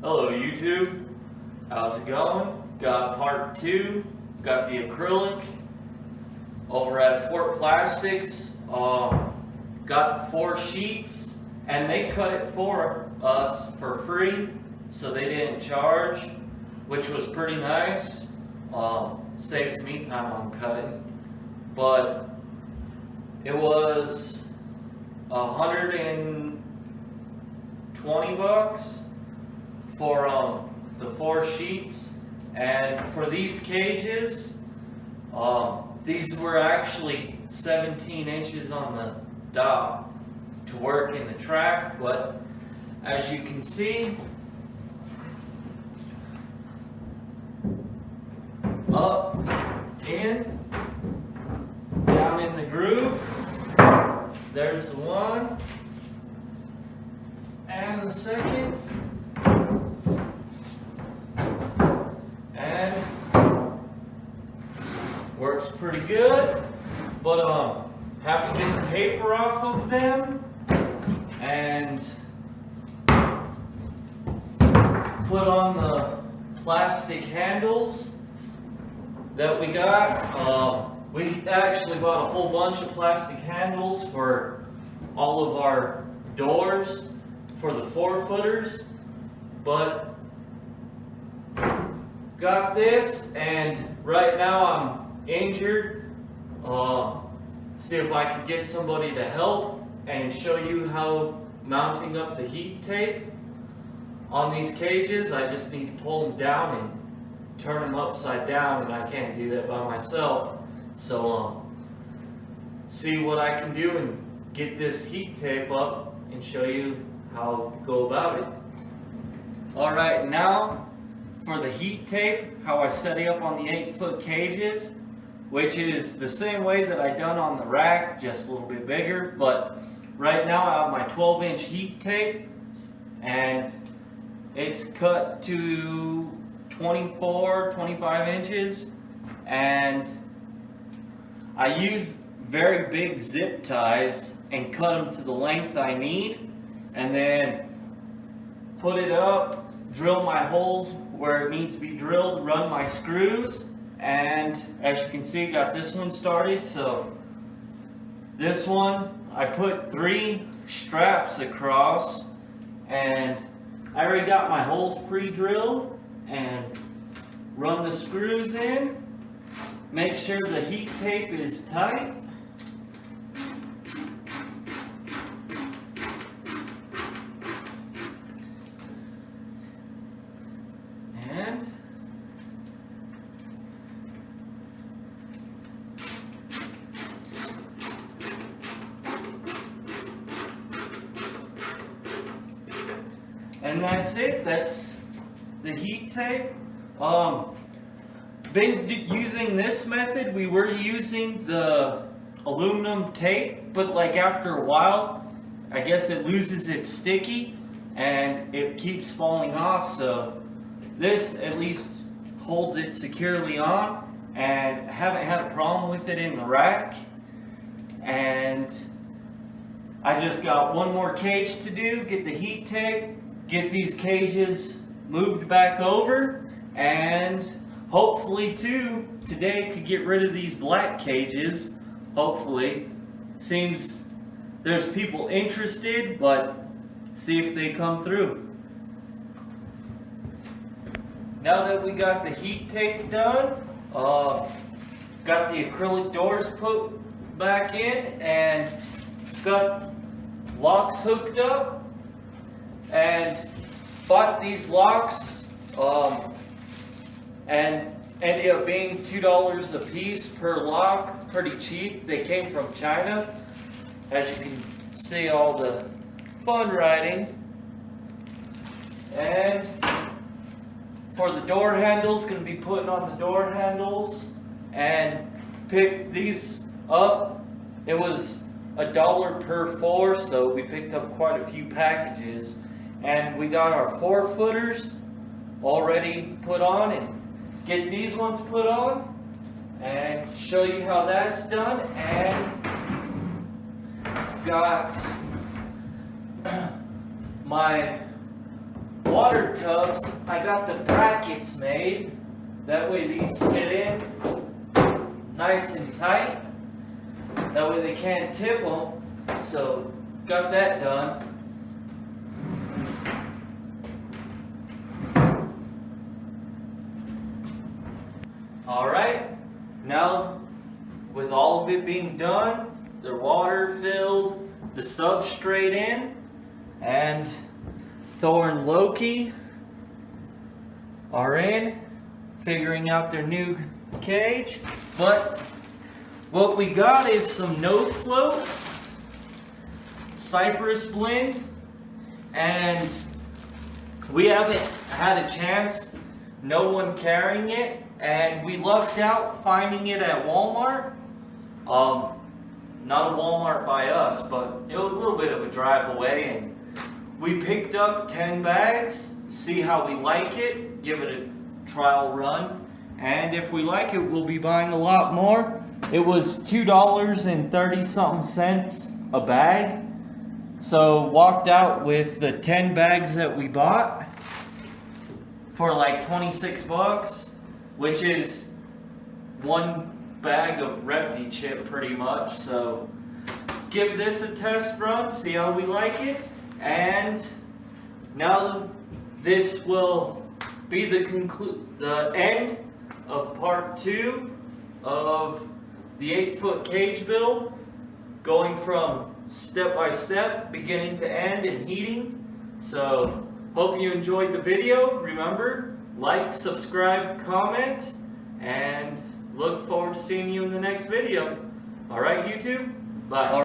Hello YouTube, how's it going? Got part 2, got the acrylic over at Port Plastics. Got 4 sheets and they cut it for us for free, so they didn't charge, which was pretty nice. Saves me time on cutting, but it was $120 for the 4 sheets. And for these cages, these were actually 17 inches on the dot to work in the track, but as you can see, up, in, down in the groove, there's the one, and the second, and works pretty good, but have to get the paper off of them and put on the plastic handles that we got. We actually bought a whole bunch of plastic handles for all of our doors for the 4-footers, but got this, and right now I'm injured. See if I could get somebody to help and show you how mounting up the heat tape on these cages. I just need to pull them down and turn them upside down, and I can't do that by myself. So see what I can do and get this heat tape up and show you how to go about it. Alright, now for the heat tape, how I set it up on the 8-foot cages, which is the same way that I done on the rack, just a little bit bigger. But right now I have my 12-inch heat tape, and it's cut to 25 inches, and I use very big zip ties and cut them to the length I need, and then put it up, drill my holes where it needs to be drilled, run my screws, and as you can see, got this one started. So this one, I put 3 straps across, and I already got my holes pre-drilled, and run the screws in. Make sure the heat tape is tight. And that's it. That's the heat tape. Been using this method. We were using the aluminum tape, but like after a while, I guess it loses its sticky and it keeps falling off. So this at least holds it securely on, and I haven't had a problem with it in the rack. And I just got one more cage to do, get the heat tape, get these cages moved back over, and hopefully too today could get rid of these black cages. Hopefully. Seems there's people interested, but see if they come through. Now that we got the heat tape done, got the acrylic doors put back in and got locks hooked up, and bought these locks and ended up being $2 a piece per lock. Pretty cheap. They came from China. As you can see, all the fun writing. And for the door handles, going to be putting on the door handles, and picked these up. It was $1 per 4, so we picked up quite a few packages. And we got our 4-footers already put on, and get these ones put on and show you how that's done. And got my water tubs, I got the brackets made. That way these sit in nice and tight. That way they can't tip them. So got that done. Alright, now with all of it being done, the water filled, the substrate in, and Thor and Loki are in, figuring out their new cage. But what we got is some no float, cypress blend, and we haven't had a chance, no one carrying it, and we lucked out finding it at Walmart. Not a Walmart by us, but it was a little bit of a drive away, and we picked up 10 bags, see how we like it, give it a trial run, and if we like it, we'll be buying a lot more. It was $2.30-something a bag, so walked out with the 10 bags that we bought for like 26 bucks, which is one bag of Repti chip pretty much. So give this a test run, see how we like it, and now this will be the end of part 2 of the 8-foot cage build, going from step by step, beginning to end, and heating. So hope you enjoyed the video. Remember, like, subscribe, comment, and look forward to seeing you in the next video. Alright, YouTube? Bye.